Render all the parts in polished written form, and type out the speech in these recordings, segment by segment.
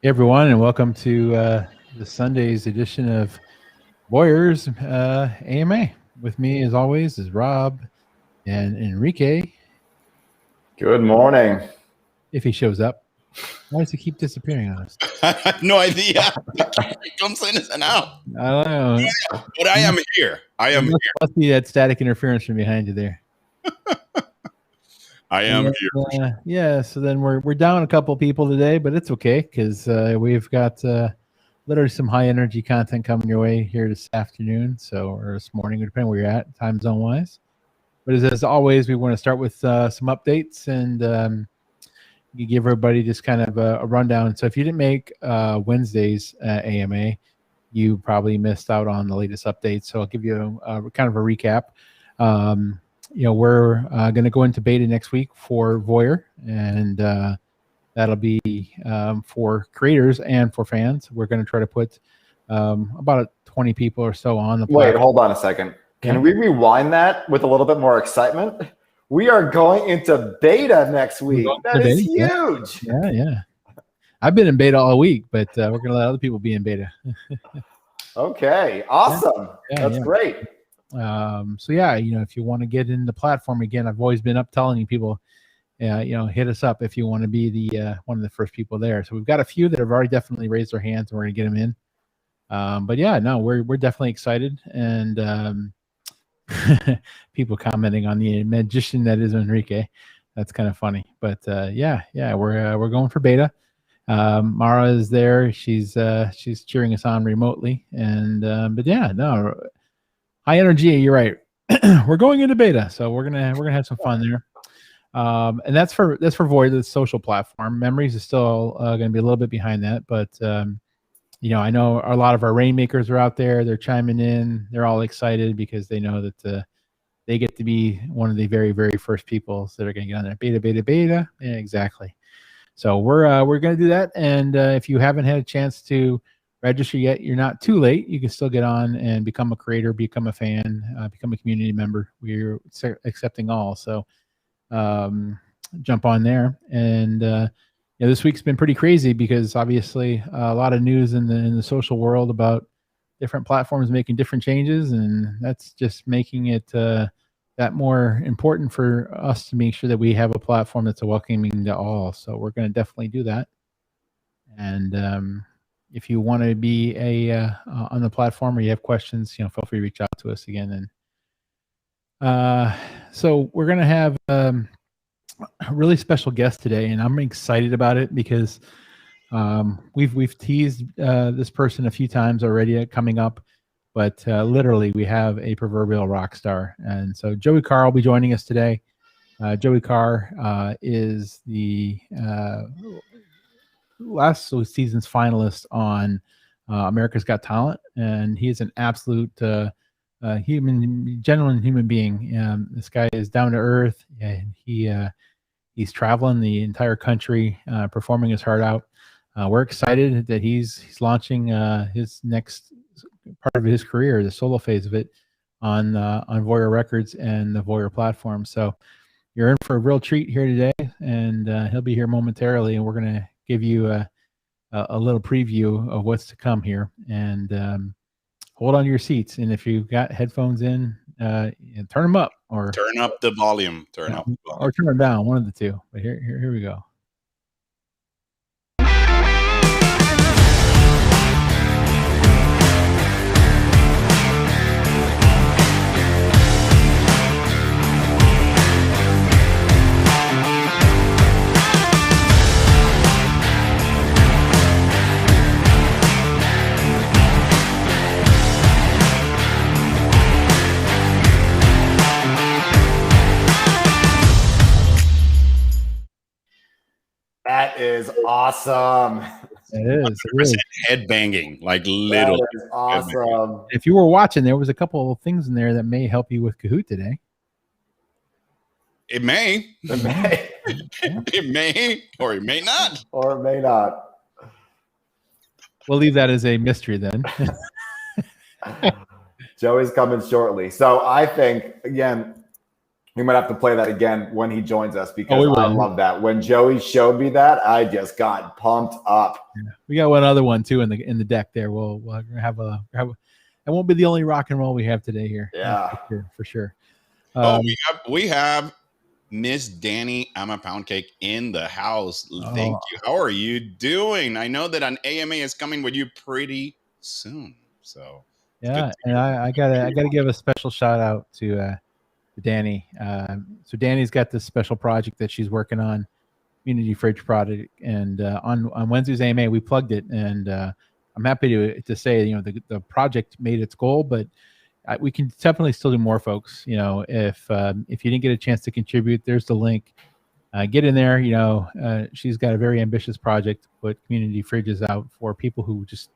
Hey everyone, and welcome to the Sunday's edition of VOYR's AMA. With me, as always, is Rob and Enrique. Good morning. If he shows up, why does he keep disappearing on us? I have no idea. It comes in and out. I don't know. But I am here. Must be that static interference from behind you there. I am here. Yeah. So then we're down a couple people today, but it's okay because we've got literally some high energy content coming your way here this afternoon. Or this morning, depending where you're at, time zone wise. But as always, we want to start with some updates and you give everybody just kind of a rundown. So if you didn't make Wednesday's AMA, you probably missed out on the latest updates. So I'll give you kind of a recap. We're going to go into beta next week for VOYR, and that'll be for creators and for fans. We're going to try to put about 20 people or so on the platform. Wait, hold on a second. Can we rewind that with a little bit more excitement? We are going into beta next week. That is huge. Yeah. I've been in beta all week, but we're going to let other people be in beta. Okay, awesome. That's great. If you want to get in the platform again, I've always been up telling you people, hit us up if you want to be the one of the first people there. So we've got a few that have already definitely raised their hands, and we're going to get them in. We're definitely excited, and people commenting on the magician that is Enrique. That's kind of funny, but we're going for beta. Mara is there. She's cheering us on remotely, and high energy. You're right. We're going into beta, so we're gonna have some fun there. And that's for VOYR, the social platform. Memories is still going to be a little bit behind that, but I know a lot of our rainmakers are out there. They're chiming in. They're all excited because they know that they get to be one of the very, very first people that are going to get on there. Beta. Yeah, exactly. So we're going to do that. And if you haven't had a chance to register yet, you're not too late. You can still get on and become a creator, become a fan, become a community member. We're accepting all. So jump on there. And this week's been pretty crazy because obviously a lot of news in the social world about different platforms making different changes, and that's just making it that more important for us to make sure that we have a platform that's welcoming to all. So we're going to definitely do that. And if you want to be on the platform or you have questions, feel free to reach out to us again. And so we're going to have a really special guest today, and I'm excited about it because we've teased this person a few times already coming up, but literally we have a proverbial rock star. And so Joey Carr will be joining us today. Joey Carr is the last season's finalist on America's Got Talent, and he's an absolute genuine human being. This guy is down to earth, and he's traveling the entire country, performing his heart out. We're excited that he's launching his next part of his career, the solo phase of it, on VOYR Records and the VOYR platform. So you're in for a real treat here today, and he'll be here momentarily, and we're going to give you a little preview of what's to come here. And hold on to your seats, and if you've got headphones in, turn them up, or turn up the volume. Or turn them down, one of the two. But here we go. That is awesome. It is. Head banging, like little. That is awesome. If you were watching, there was a couple of things in there that may help you with Kahoot today. It may. It may. It may, or it may not. Or it may not. We'll leave that as a mystery then. Joey's coming shortly. So I think, again, We might have to play that again when he joins us because we will. I love that. When Joey showed me that, I just got pumped up. Yeah. We got one other one too in the deck there. We'll have a. It won't be the only rock and roll we have today here. Yeah, for sure. We have Miss Danny AMA Pound Cake in the house. Thank you. How are you doing? I know that an AMA is coming with you pretty soon. So yeah, and I gotta give a special shout out to Danny. So Danny's got this special project that she's working on, community fridge project, and on Wednesday's AMA we plugged it, and I'm happy to say the project made its goal, but we can definitely still do more, folks. If you didn't get a chance to contribute, there's the link. Get in there. She's got a very ambitious project to put community fridges out for people who just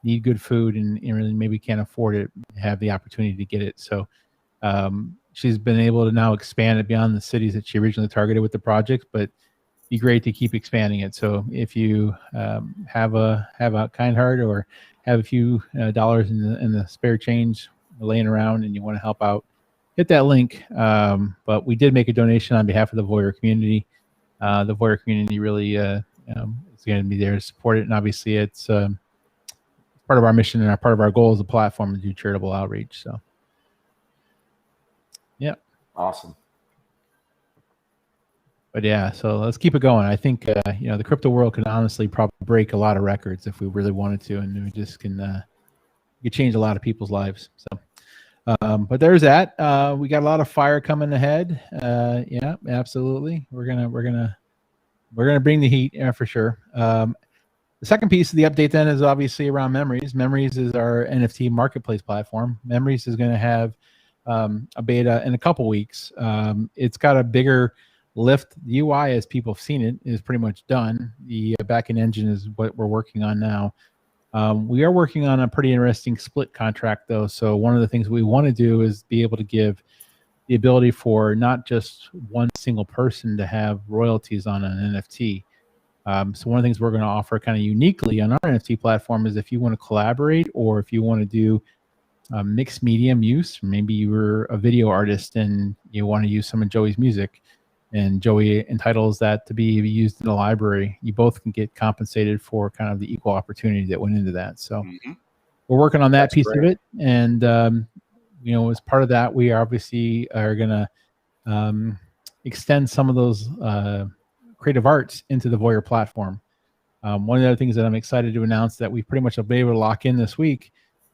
need good food and really maybe can't afford it, have the opportunity to get it. So she's been able to now expand it beyond the cities that she originally targeted with the project, but be great to keep expanding it. So if you have a kind heart or have a few dollars in the spare change laying around and you want to help out, hit that link. But we did make a donation on behalf of the VOYR community. The VOYR community really is going to be there to support it, and obviously it's part of our mission and part of our goal as a platform to do charitable outreach. So, yeah, awesome. But yeah, so let's keep it going. I think the crypto world can honestly probably break a lot of records if we really wanted to, and we just can change a lot of people's lives. So. But there's that. We got a lot of fire coming ahead. Yeah, absolutely. We're gonna bring the heat, for sure. The second piece of the update then is obviously around Memories. Memories is our NFT marketplace platform. Memories is going to have a beta in a couple weeks. It's got a bigger lift. The UI, as people have seen it, is pretty much done. The backend engine is what we're working on now. We are working on a pretty interesting split contract, though. So one of the things we want to do is be able to give the ability for not just one single person to have royalties on an NFT. So one of the things we're going to offer kind of uniquely on our NFT platform is if you want to collaborate or if you want to do mixed medium use, maybe you were a video artist and you want to use some of Joey's music, and Joey entitles that to be used in the library, you both can get compensated for kind of the equal opportunity that went into that. So we're working on that piece of it. And, as part of that, we obviously are going to extend some of those creative arts into the VOYR platform. One of the other things that I'm excited to announce that we pretty much will be able to lock in this week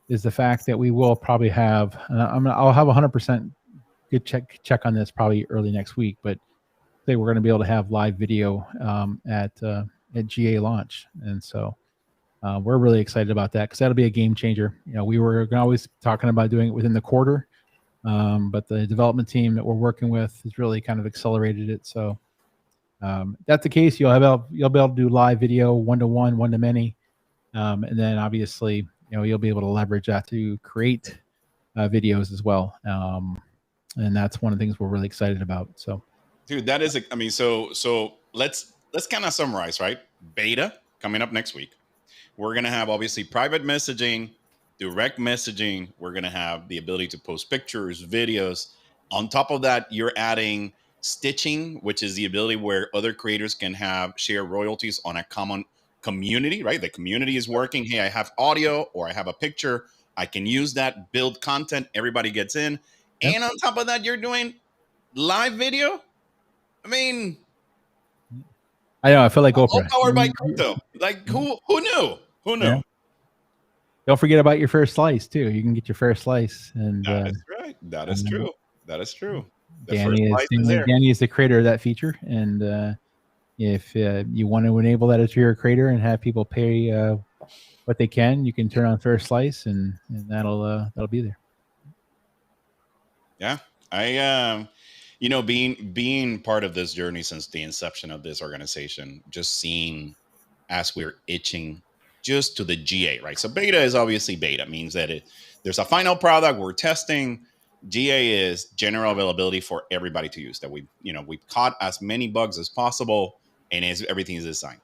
is the fact that we will probably have, I'll have 100% good check on this probably early next week, but we're going to be able to have live video at GA launch. And so we're really excited about that because that'll be a game changer. We were always talking about doing it within the quarter, but the development team that we're working with has really kind of accelerated it. So that's the case. You'll be able to do live video, one-to-one, one-to-many. And then obviously, you'll be able to leverage that to create videos as well. And that's one of the things we're really excited about. So. Dude, that is, so let's kind of summarize, right? Beta coming up next week. We're going to have obviously private messaging, direct messaging. We're going to have the ability to post pictures, videos. On top of that, you're adding stitching, which is the ability where other creators can share royalties on a common community, right? The community is working. Hey, I have audio or I have a picture. I can use that, build content. Everybody gets in. Yep. And on top of that, you're doing live video. I mean, I know. I feel like Oprah. All powered by crypto. Like, who knew? Who knew? Yeah. Don't forget about your fair slice too. You can get your fair slice, and that is right. That is true. That is true. Danny is the creator of that feature, and if you want to enable that as your creator and have people pay what they can, you can turn on fair slice, and that'll be there. Yeah, I being part of this journey since the inception of this organization, just seeing as we're itching just to the GA, right? So beta is obviously beta, means that there's a final product we're testing. GA is general availability for everybody to use. That we've caught as many bugs as possible, and everything is designed.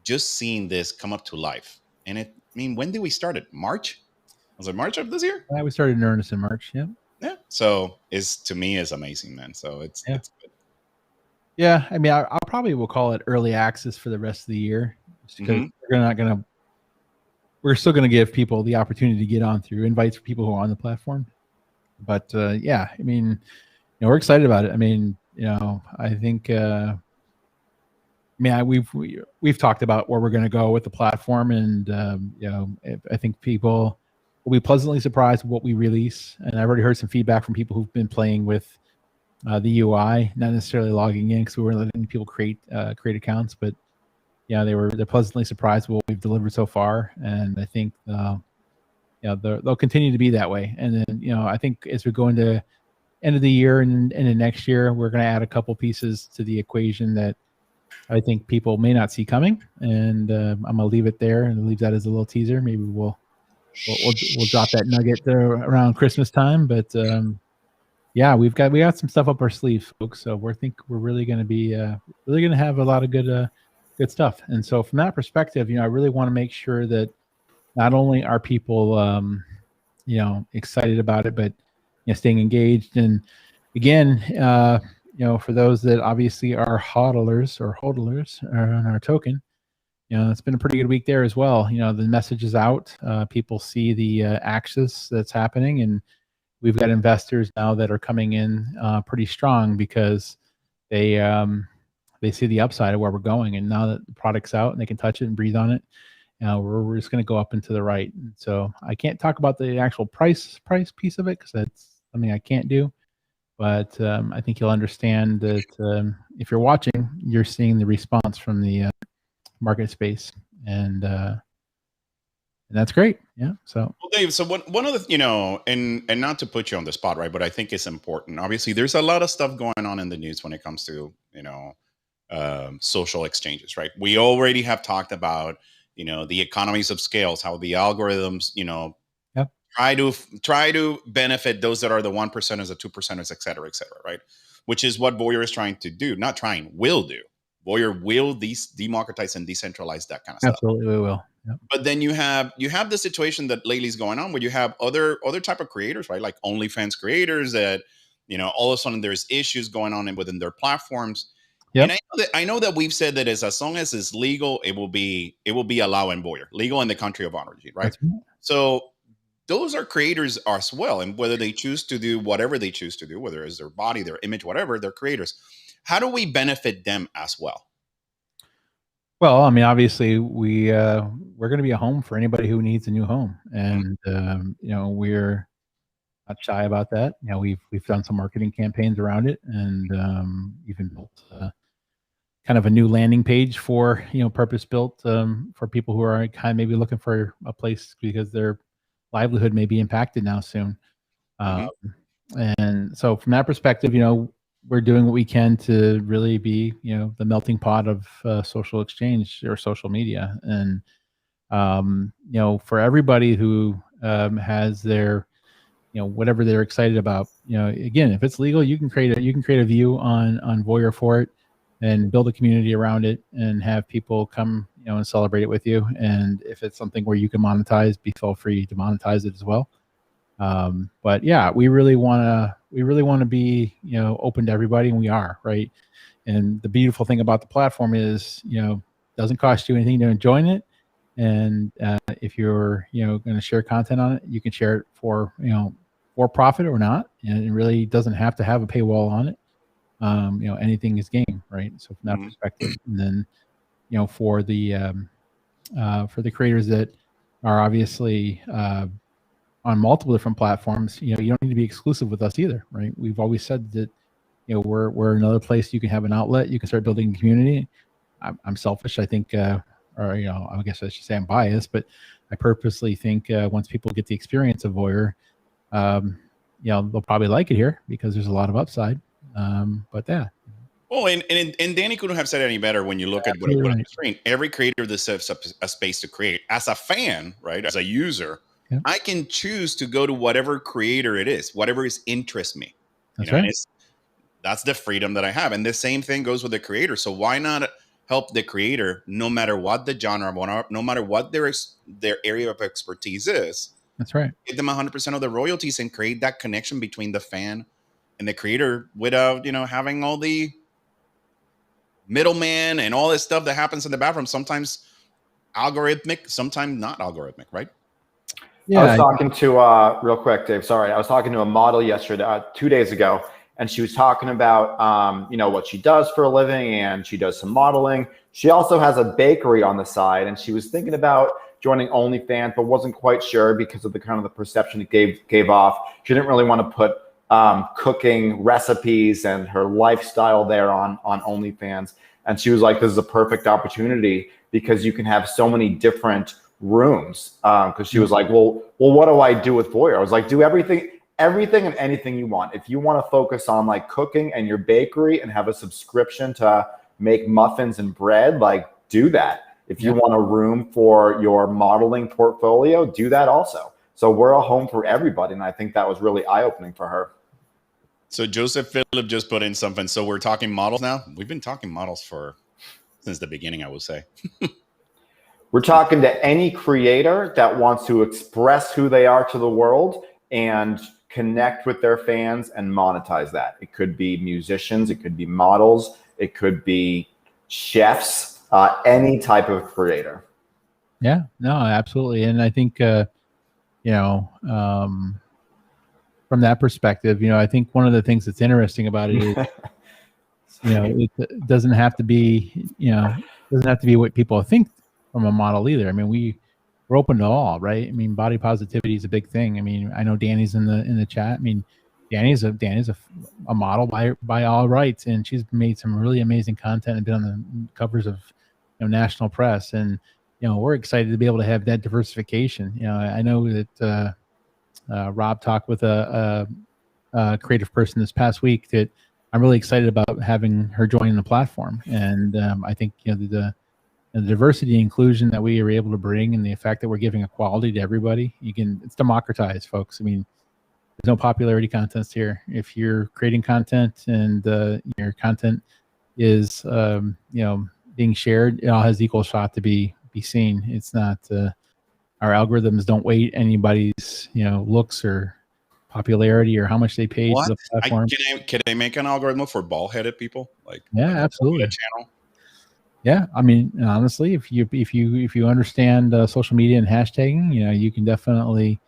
Just seeing this come up to life, and when did we start it? March? Was it March of this year? Yeah, we started in earnest in March. Yeah. Yeah. So to me is amazing, man. So it's good. Yeah, I mean, I probably will call it early access for the rest of the year, just because we're still gonna give people the opportunity to get on through invites for people who are on the platform. But yeah, I mean, we're excited about it. I mean, I think, we've talked about where we're going to go with the platform, and I think people will be pleasantly surprised with what we release. And I've already heard some feedback from people who've been playing with the UI, not necessarily logging in, because we were letting people create accounts, but yeah, they're pleasantly surprised with what we've delivered so far, and I think they'll continue to be that way. And then I think as we go into end of the year and into next year, we're going to add a couple pieces to the equation that I think people may not see coming, and I'm gonna leave it there and leave that as a little teaser. Maybe we'll drop that nugget there around Christmas time. But yeah, we got some stuff up our sleeves, folks. So we're really going to be really going to have a lot of good stuff. And so from that perspective, I really want to make sure that not only are people excited about it, but staying engaged. And again, for those that obviously are hodlers on our token, it's been a pretty good week there as well. The message is out. People see the axis that's happening, and we've got investors now that are coming in pretty strong because they see the upside of where we're going. And now that the product's out and they can touch it and breathe on it, we're just going to go up and to the right. And so I can't talk about the actual price piece of it because that's something I can't do. But I think you'll understand that if you're watching, you're seeing the response from the market space, and that's great. Yeah. So, well, Dave, so one of the, and not to put you on the spot, right, but I think it's important. Obviously, there's a lot of stuff going on in the news when it comes to social exchanges, right? We already have talked about the economies of scales, how the algorithms try to benefit those that are the 1%ers, the 2%ers, et cetera, right? Which is what VOYR is trying to do. Not trying, will do. VOYR will democratize and decentralize that kind of stuff. Absolutely, we will. Yep. But then you have the situation that lately is going on where you have other type of creators, right? Like OnlyFans creators that all of a sudden there's issues going on within their platforms. Yep. And I know that we've said that as long as it's legal, it will be allowed in VOYR, legal in the country of origin, right? So those are creators as well, and whether they choose to do whatever they choose to do, whether it's their body, their image, whatever, they're creators. How do we benefit them as well? Well, I mean, obviously, we're going to be a home for anybody who needs a new home, and we're not shy about that. We've done some marketing campaigns around it, and even built kind of a new landing page for purpose built for people who are kind of maybe looking for a place because their livelihood may be impacted now soon. And so from that perspective, we're doing what we can to really be, the melting pot of social exchange or social media. And, for everybody who has their, whatever they're excited about, again, if it's legal, you can create a view on VOYR for it and build a community around it and have people come, and celebrate it with you. And if it's something where you can monetize, feel free to monetize it as well. But yeah, we really want to be, open to everybody, and we are, right. And the beautiful thing about the platform is, doesn't cost you anything to join it. And if you're, going to share content on it, you can share it for profit or not. And it really doesn't have to have a paywall on it. Anything is game, right? So from that perspective, and then, for the creators that are obviously, on multiple different platforms, you don't need to be exclusive with us either, right? We've always said that, we're another place you can have an outlet, you can start building a community. I'm selfish, I think, or I guess I should say I'm biased, but I purposely think once people get the experience of VOYR, they'll probably like it here because there's a lot of upside. But yeah. Oh, and Danny couldn't have said it any better when you look at what I put on the screen. Every creator that sets up a space to create, as a fan, right, as a user, I can choose to go to whatever creator it is, whatever interests me. That's right. That's the freedom that I have. And the same thing goes with the creator. So why not help the creator, no matter what the genre, no matter what their area of expertise is, That's right. Give them 100% of the royalties and create that connection between the fan and the creator without, having all the middleman and all this stuff that happens in the background. Sometimes algorithmic, sometimes not algorithmic, right? Yeah. I was talking to, real quick, Dave, sorry. I was talking to a model yesterday, 2 days ago, and she was talking about, what she does for a living, and she does some modeling. She also has a bakery on the side, and she was thinking about joining OnlyFans, but wasn't quite sure because of the kind of the perception it gave off. She didn't really want to put cooking recipes and her lifestyle there on OnlyFans. And she was like, this is a perfect opportunity because you can have so many different rooms. Because she was like, well, what do I do with VOYR? I was like, do everything and anything you want. If you want to focus on like cooking and your bakery and have a subscription to make muffins and bread, like do that. If you want a room for your modeling portfolio, do that also. So we're a home for everybody. And I think that was really eye-opening for her. So Joseph Phillip just put in something. So we're talking models now. We've been talking models since the beginning, I would say. We're talking to any creator that wants to express who they are to the world and connect with their fans and monetize that. It could be musicians, it could be models, it could be chefs, any type of creator. Yeah, no, absolutely. And I think, from that perspective, I think one of the things that's interesting about it is, it doesn't have to be, what people think from a model either. I mean, we're open to all, right? I mean, body positivity is a big thing. I mean, I know Danny's in the chat. I mean, Danny's a model by all rights, and she's made some really amazing content and been on the covers of national press. And we're excited to be able to have that diversification. I know that Rob talked with a creative person this past week that I'm really excited about having her join the platform. And I think the diversity and inclusion that we are able to bring, and the fact that we're giving equality to everybody, it's democratized, folks. I mean, there's no popularity contest here. If you're creating content and your content is being shared, it all has equal shot to be seen. It's not our algorithms don't weight anybody's looks or popularity or how much they pay to the platform. Can I make an algorithm for bald-headed people? Absolutely. Channel? Yeah, I mean, honestly, if you understand social media and hashtagging, you can definitely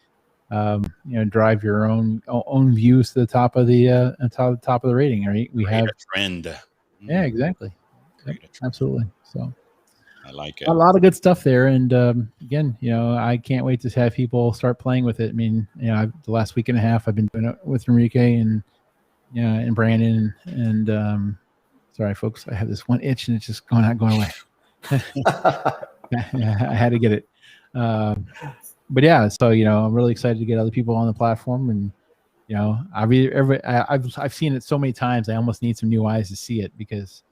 drive your own views to the top of the top of the rating. Right? We have a trend. Yeah, exactly. Yep, absolutely. So I like it. A lot of good stuff there. And again, I can't wait to have people start playing with it. I mean, the last week and a half I've been doing it with Enrique and Brandon and sorry, folks, I have this one itch and it's just not going away. I had to get it. But yeah, so I'm really excited to get other people on the platform, and I've seen it so many times. I almost need some new eyes to see it, because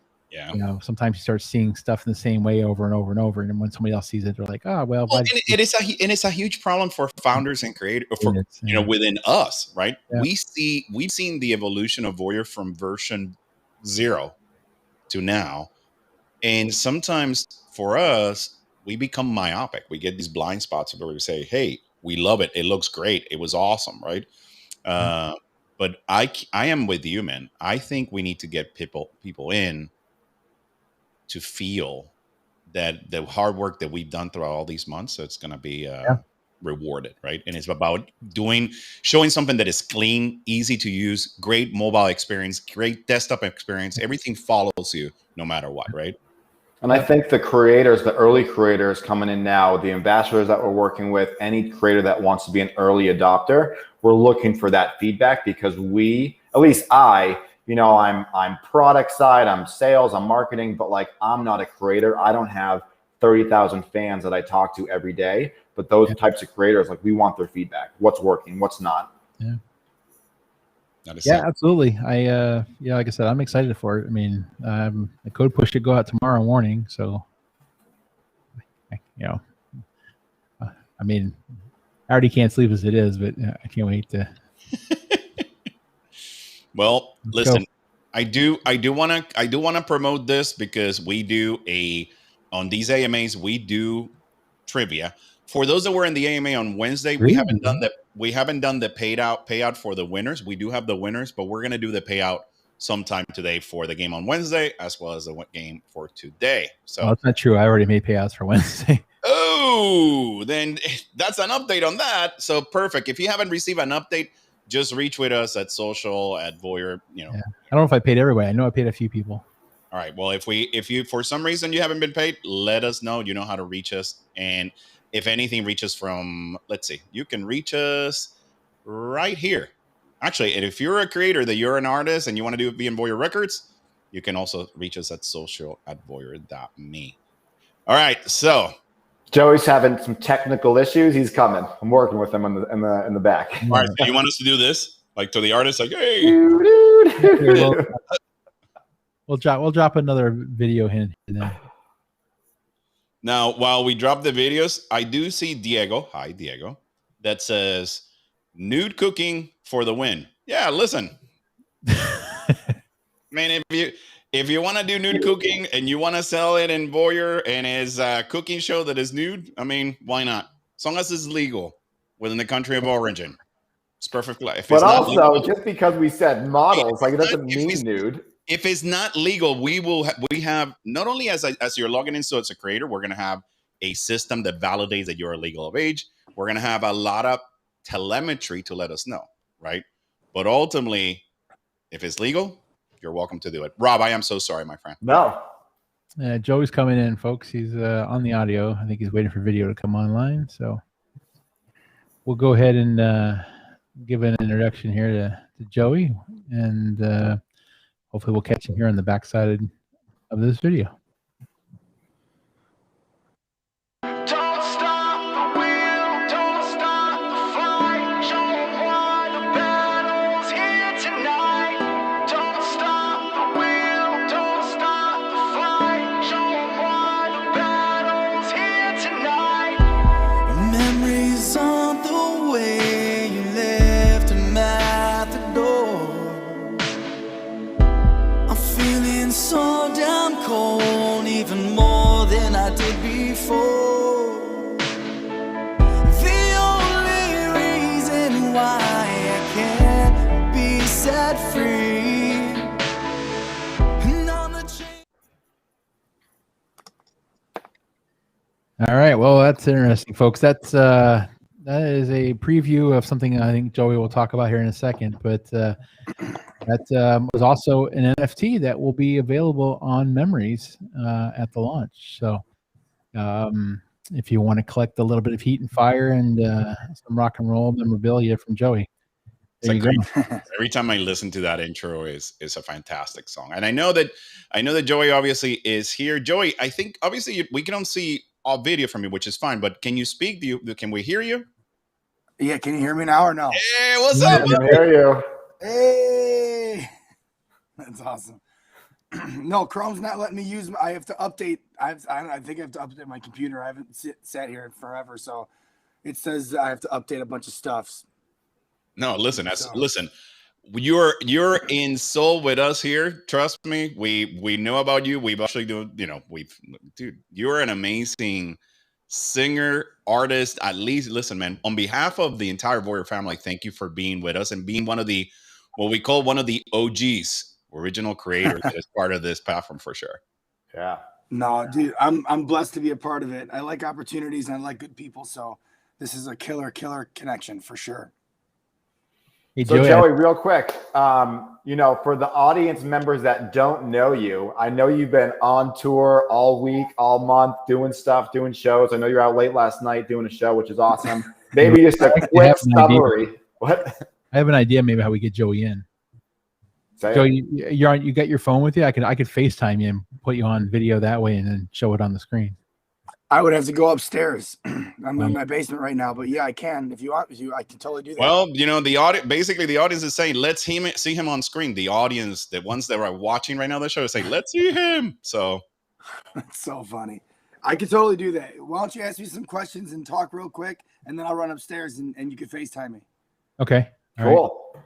sometimes you start seeing stuff in the same way over and over and over, and then when somebody else sees it, they're like, oh well. It's a huge problem for founders and creators, within us, right? Yeah. We've seen the evolution of VOYR from version 0 to now, and sometimes for us, we become myopic. We get these blind spots where we say, hey, we love it, it looks great, it was awesome, right? But I am with you, man. I think we need to get people in to feel that the hard work that we've done throughout all these months, so it's going to be rewarded, right? And it's about showing something that is clean, easy to use, great mobile experience, great desktop experience. Everything follows you no matter what, right? And I think the creators, the early creators coming in now, the ambassadors that we're working with, any creator that wants to be an early adopter, we're looking for that feedback, because I'm product side, I'm sales, I'm marketing, but I'm not a creator. I don't have 30,000 fans that I talk to every day, but those types of creators, we want their feedback. What's working, what's not. Yeah. Yeah, absolutely. Like I said, I'm excited for it. I mean, the code push should go out tomorrow morning. So, I mean, I already can't sleep as it is, but I can't wait to. Well, listen, I do want to promote this, because we do on these AMAs, we do trivia. For those that were in the AMA on Wednesday, we haven't done the payout for the winners. We do have the winners, but we're going to do the payout sometime today for the game on Wednesday, as well as the game for today. So that's not true. I already made payouts for Wednesday. Oh, then that's an update on that. So perfect. If you haven't received an update, just reach with us at social at VOYR. You know, I don't know if I paid everybody. I know I paid a few people. All right. Well, if you for some reason you haven't been paid, let us know. You know how to reach us, and if anything reaches from, let's see, you can reach us right here. Actually, and if you're a creator, that you're an artist, and you want to be in VOYR Records, you can also reach us at social@voyr.me. All right. So. Joey's having some technical issues. He's coming. I'm working with him in the back. All right, so you want us to do this, like to the artist, like, hey. We'll drop another video hint. Now, while we drop the videos, I do see Diego. Hi, Diego. That says nude cooking for the win. Yeah, listen, man. If you want to do nude cooking and you want to sell it in VOYR and as a cooking show that is nude, I mean, why not? As long as it's legal within the country of origin, it's perfectly. But also, legal, just because we said models, like it doesn't mean nude. If it's not legal, we have not only as you're logging in, so it's a creator, we're going to have a system that validates that you're legal of age. We're going to have a lot of telemetry to let us know, right? But ultimately, if it's legal, you're welcome to do it. Rob, I am so sorry, my friend. No. Joey's coming in, folks. He's on the audio. I think he's waiting for video to come online. So we'll go ahead and give an introduction here to Joey. And hopefully we'll catch him here on the backside of this video. Even more than I did before. The only reason why I can't be set free. All right, well, that's interesting, folks. That is a preview of something I think Joey will talk about here in a second, but that was also an NFT that will be available on Memories at the launch. So if you want to collect a little bit of heat and fire and some rock and roll memorabilia from Joey, there you go. Every time I listen to that intro is a fantastic song. And I know that Joey obviously is here. Joey, I think obviously we can only see all video from you, which is fine, but can you speak? Can we hear you? Yeah, can you hear me now or no? Hey, what's up? I can hear you. Hey, that's awesome. No, Chrome's not letting me use. I have to update. I think I have to update my computer. I haven't sat here in forever, so it says I have to update a bunch of stuff. No, listen. Listen. You're in soul with us here. Trust me. We know about you. We've actually dude. You're an amazing singer, artist. At least, listen, man. On behalf of the entire VOYR family, thank you for being with us and being one of the what we call one of the OGs, original creators that is part of this platform for sure. Yeah. No, dude, I'm blessed to be a part of it. I like opportunities and I like good people, so this is a killer connection for sure. Hey, so Joey, real quick, for the audience members that don't know you, I know you've been on tour all week, all month, doing stuff, doing shows. I know you're out late last night doing a show, which is awesome. Maybe just a quick summary. What? I have an idea maybe how we get Joey in. Joey, you got your phone with you? I could FaceTime you and put you on video that way and then show it on the screen. I would have to go upstairs. I'm in my basement right now, but yeah, I can. If you want to, I can totally do that. Well, the audience is saying, let's see him on screen. The audience, the ones that are watching right now, the show say, let's see him. So that's so funny. I could totally do that. Why don't you ask me some questions and talk real quick, and then I'll run upstairs and you can FaceTime me. Okay. All cool. Right.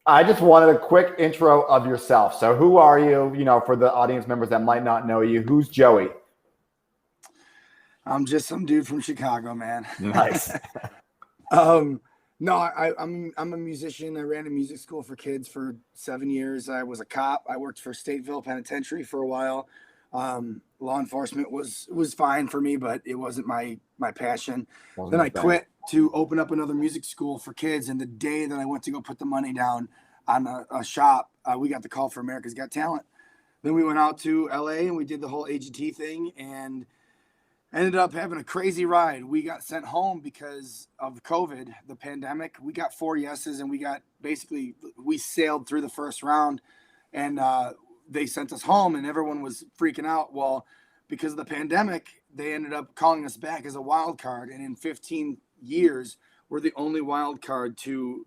I just wanted a quick intro of yourself. So who are you, for the audience members that might not know you? Who's Joey? I'm just some dude from Chicago, man. Nice. No, I'm a musician. I ran a music school for kids for 7 years. I was a cop. I worked for Stateville Penitentiary for a while. Law enforcement was fine for me, but it wasn't my passion. Then I quit to open up another music school for kids. And the day that I went to go put the money down on a shop, we got the call for America's Got Talent. Then we went out to LA and we did the whole AGT thing and ended up having a crazy ride. We got sent home because of COVID, the pandemic. We got 4 yeses and we sailed through the first round and they sent us home and everyone was freaking out. Well, because of the pandemic, they ended up calling us back as a wild card. And in 15 years, we're the only wild card to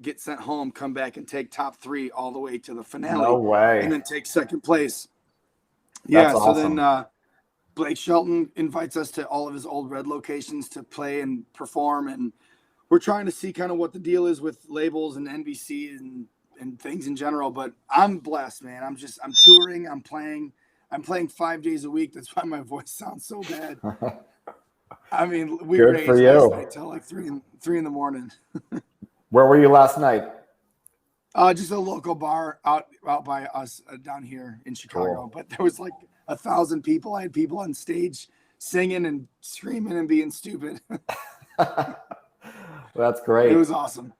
get sent home, come back and take top 3 all the way to the finale. No way. And then take second place. That's so awesome. Then Blake Shelton invites us to all of his old Red locations to play and perform. And we're trying to see kind of what the deal is with labels and NBC and things in general. But I'm blessed, man. I'm touring. I'm playing 5 days a week. That's why my voice sounds so bad. I mean, we raged last night till like 3 in the morning. Where were you last night? Just a local bar out by us down here in Chicago. Cool. But there was like 1,000 people. I had people on stage singing and screaming and being stupid. That's great. It was awesome.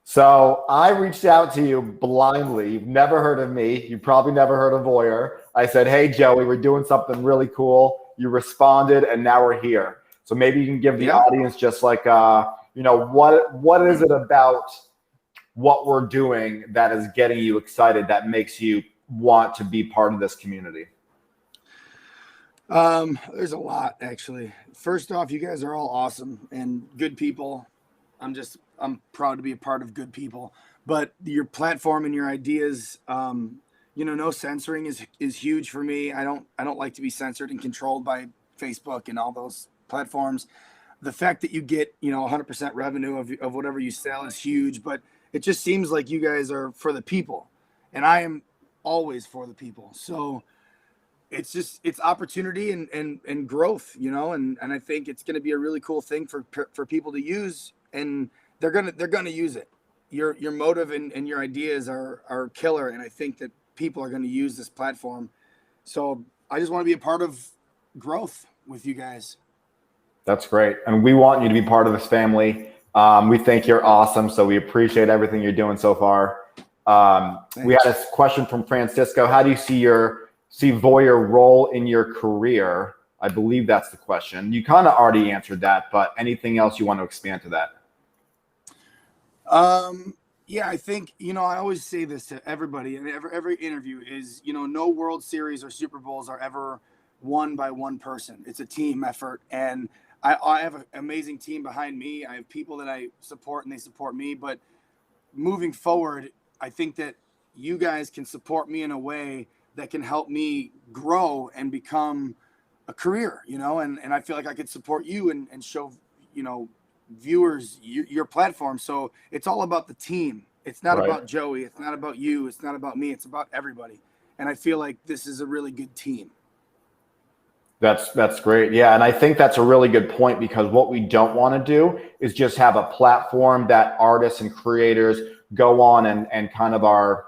So I reached out to you blindly. You've never heard of me. You probably never heard of VOYR. I said, hey, Joey, we're doing something really cool. You responded, and now we're here. So maybe you can give the audience just like, what is it about what we're doing that is getting you excited, that makes you want to be part of this community? There's a lot, actually. First off, you guys are all awesome and good people. I'm proud to be a part of good people, but your platform and your ideas, no censoring is huge for me. I don't like to be censored and controlled by Facebook and all those platforms. The fact that you get, 100% revenue of whatever you sell is huge, but it just seems like you guys are for the people, and I am always for the people. So it's opportunity and growth, and I think it's going to be a really cool thing for people to use, and they're going to use it. Your motive and your ideas are killer. And I think that people are going to use this platform. So I just want to be a part of growth with you guys. That's great. And we want you to be part of this family. We think you're awesome. So we appreciate everything you're doing so far. We had a question from Francisco. How do you see VOYR role in your career? I believe that's the question. You kind of already answered that, but anything else you want to expand to that? Yeah, I think, I always say this to everybody in every interview is, no World Series or Super Bowls are ever won by one person. It's a team effort. And I have an amazing team behind me. I have people that I support and they support me. But moving forward, I think that you guys can support me in a way that can help me grow and become a career, and I feel like I could support you and show, viewers your platform. So it's all about the team. It's not about Joey. It's not about you. It's not about me. It's about everybody. And I feel like this is a really good team. That's great. Yeah. And I think that's a really good point, because what we don't want to do is just have a platform that artists and creators go on and kind of are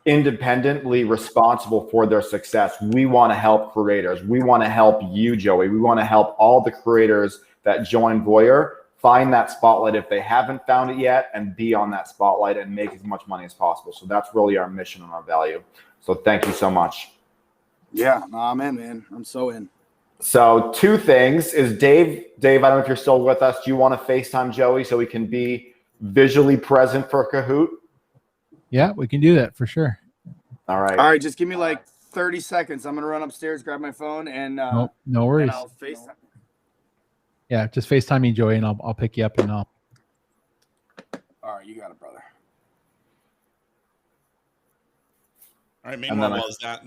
independently responsible for their success. We want to help creators. We want to help you, Joey. We want to help all the creators that join VOYR find that spotlight if they haven't found it yet, and be on that spotlight and make as much money as possible. So that's really our mission and our value. So thank you so much. Yeah, I'm in, man. I'm so in. So 2 things is Dave, I don't know if you're still with us. Do you want to FaceTime Joey so we can be visually present for Kahoot? Yeah, we can do that for sure. All right. All right. Just give me like 30 seconds. I'm going to run upstairs, grab my phone, and no worries. And I'll FaceTime. Yeah, just FaceTime me, Joey, and I'll pick you up and I'll. All right, you got it, brother. All right, meanwhile,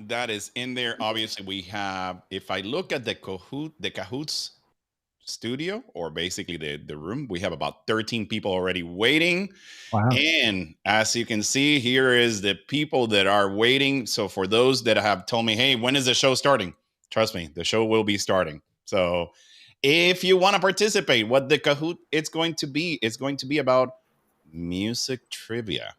that is in there. Obviously, we have, if I look at the Kahoots studio, or basically the room, we have about 13 people already waiting. Wow. And as you can see, here is the people that are waiting. So for those that have told me, hey, when is the show starting? Trust me, the show will be starting. So if you want to participate, what the Kahoot it's going to be about music trivia.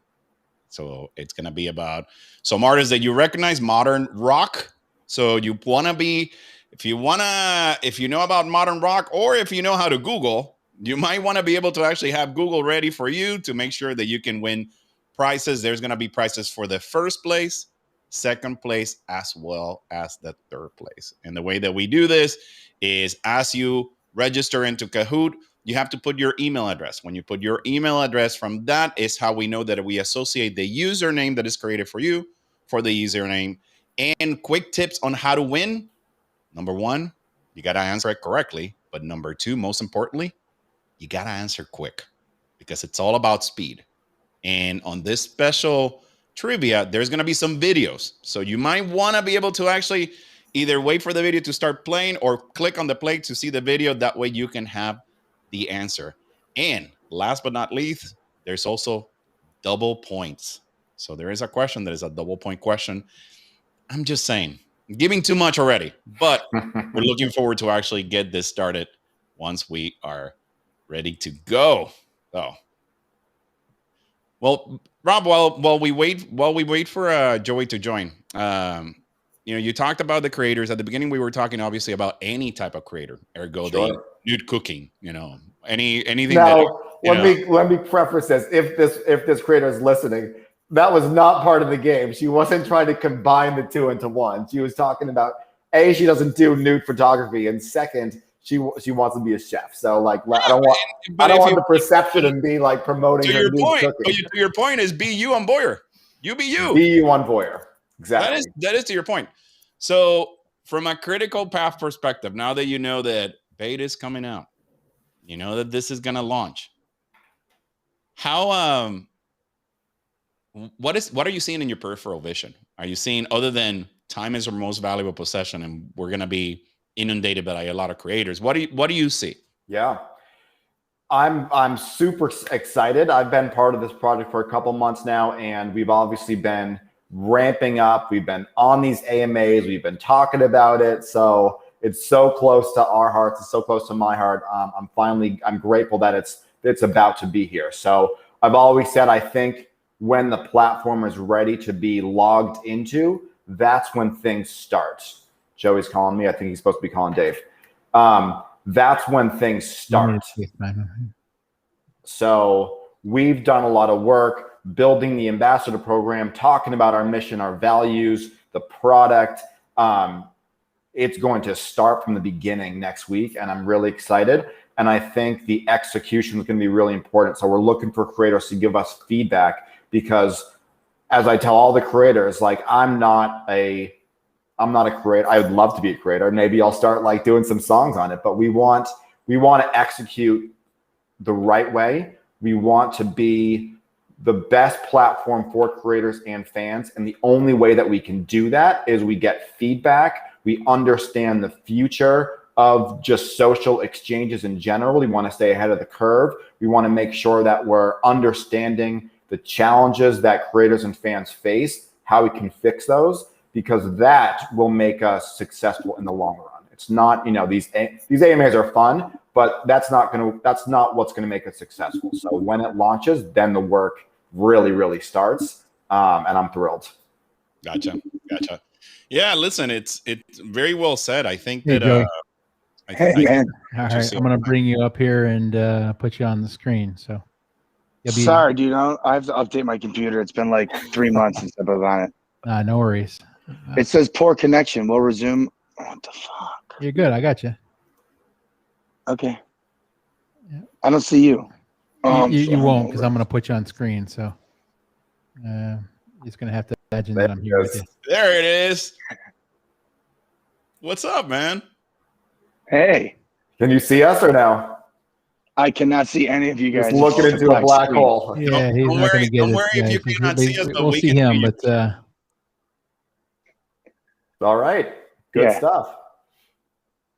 So it's going to be about some artists that you recognize, modern rock. So you want to be, if you know about modern rock, or if you know how to Google, you might want to be able to actually have Google ready for you to make sure that you can win prizes. There's going to be prizes for the first place, second place, as well as the third place. And the way that we do this is, as you register into Kahoot, you have to put your email address. When you put your email address, from that is how we know that we associate the username that is created for you for the username. And quick tips on how to win. Number one, you got to answer it correctly. But number two, most importantly, you got to answer quick, because it's all about speed. And on this special trivia, there's going to be some videos. So you might want to be able to actually either wait for the video to start playing or click on the play to see the video. That way you can have the answer. And last but not least, there's also double points. So there is a question that is a double point question. I'm just saying, I'm giving too much already, but we're looking forward to actually get this started once we are ready to go. So, well, Rob, while we wait for Joey to join, you talked about the creators at the beginning. We were talking obviously about any type of creator, ergo the nude cooking. Anything. Now, let me preface this: if this creator is listening, that was not part of the game. She wasn't trying to combine the two into one. She was talking about A, she doesn't do nude photography, and second, she wants to be a chef. So like, I don't want the perception of me like promoting her nude cooking. To your point is, be you on VOYR. You be you. Be you on VOYR. Exactly. That is to your point. So from a critical path perspective, now that you know that beta is coming out, you know that this is going to launch. How what are you seeing in your peripheral vision? Are you seeing, other than time is our most valuable possession and we're going to be inundated by a lot of creators, what do you see? Yeah, I'm super excited. I've been part of this project for a couple months now, and we've obviously been ramping up. We've been on these AMAs. We've been talking about it. So it's so close to our hearts. It's so close to my heart. I'm grateful that it's about to be here. So I've always said, I think when the platform is ready to be logged into, that's when things start. Joey's calling me. I think he's supposed to be calling Dave. That's when things start. So we've done a lot of work building the ambassador program, talking about our mission, our values, the product. It's going to start from the beginning next week, and I'm really excited. And I think the execution is going to be really important. So we're looking for creators to give us feedback, because as I tell all the creators, like, I'm not a creator. I would love to be a creator. Maybe I'll start like doing some songs on it, but we want to execute the right way. We want to be the best platform for creators and fans. And the only way that we can do that is we get feedback. We understand the future of just social exchanges in general. We want to stay ahead of the curve. We want to make sure that we're understanding the challenges that creators and fans face, how we can fix those, because that will make us successful in the long run. It's not, these AMAs are fun, but that's not what's going to make us successful. So when it launches, then the work really, really starts. And I'm thrilled. Gotcha. Yeah, listen, it's very well said. I think hey, that Joey. Man. All right, I'm gonna bring you up here and put you on the screen. So sorry, dude. I have to update my computer. It's been like 3 months since I've been on it. No worries. It says poor connection. We'll resume. What the fuck? You're good. I got you. Okay. Yeah. I don't see you. You won't, because I'm going to put you on screen. So you're just going to have to imagine that I'm here with you. There it is. What's up, man? Hey. Can you see us or no? I cannot see any of you guys. Just looking into a black hole. Yeah, he's not going to get it. Don't worry if you cannot see us, but we'll see him. But all right. Good stuff.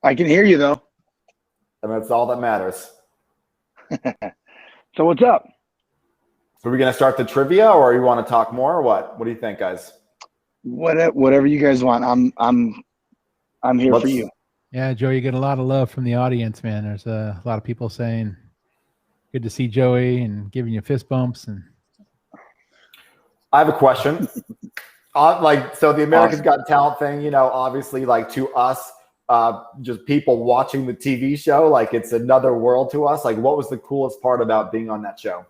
I can hear you, though. And that's all that matters. So what's up? So we're going to start the trivia, or you want to talk more, or what? What do you think, guys? Whatever you guys want. I'm here for you. Yeah, Joey, you get a lot of love from the audience, man. There's a lot of people saying, "Good to see Joey," and giving you fist bumps. And I have a question. So the America's Got Talent thing, you know, obviously, like to us, just people watching the TV show, like it's another world to us. Like, what was the coolest part about being on that show?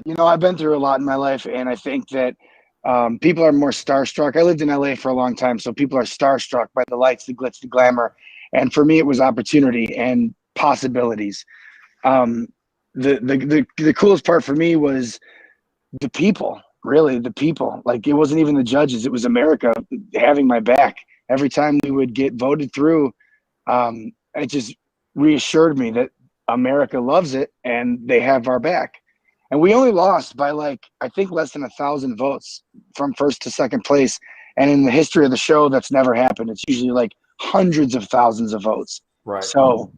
You know, I've been through a lot in my life, and I think that people are more starstruck. I lived in LA for a long time, so people are starstruck by the lights, the glitz, the glamour. And for me, it was opportunity and possibilities. The coolest part for me was the people, really, the people. Like, it wasn't even the judges, it was America having my back. Every time we would get voted through, it just reassured me that America loves it and they have our back. And we only lost by, like, I think less than 1,000 votes from first to second place. And in the history of the show, that's never happened. It's usually like hundreds of thousands of votes. Right. So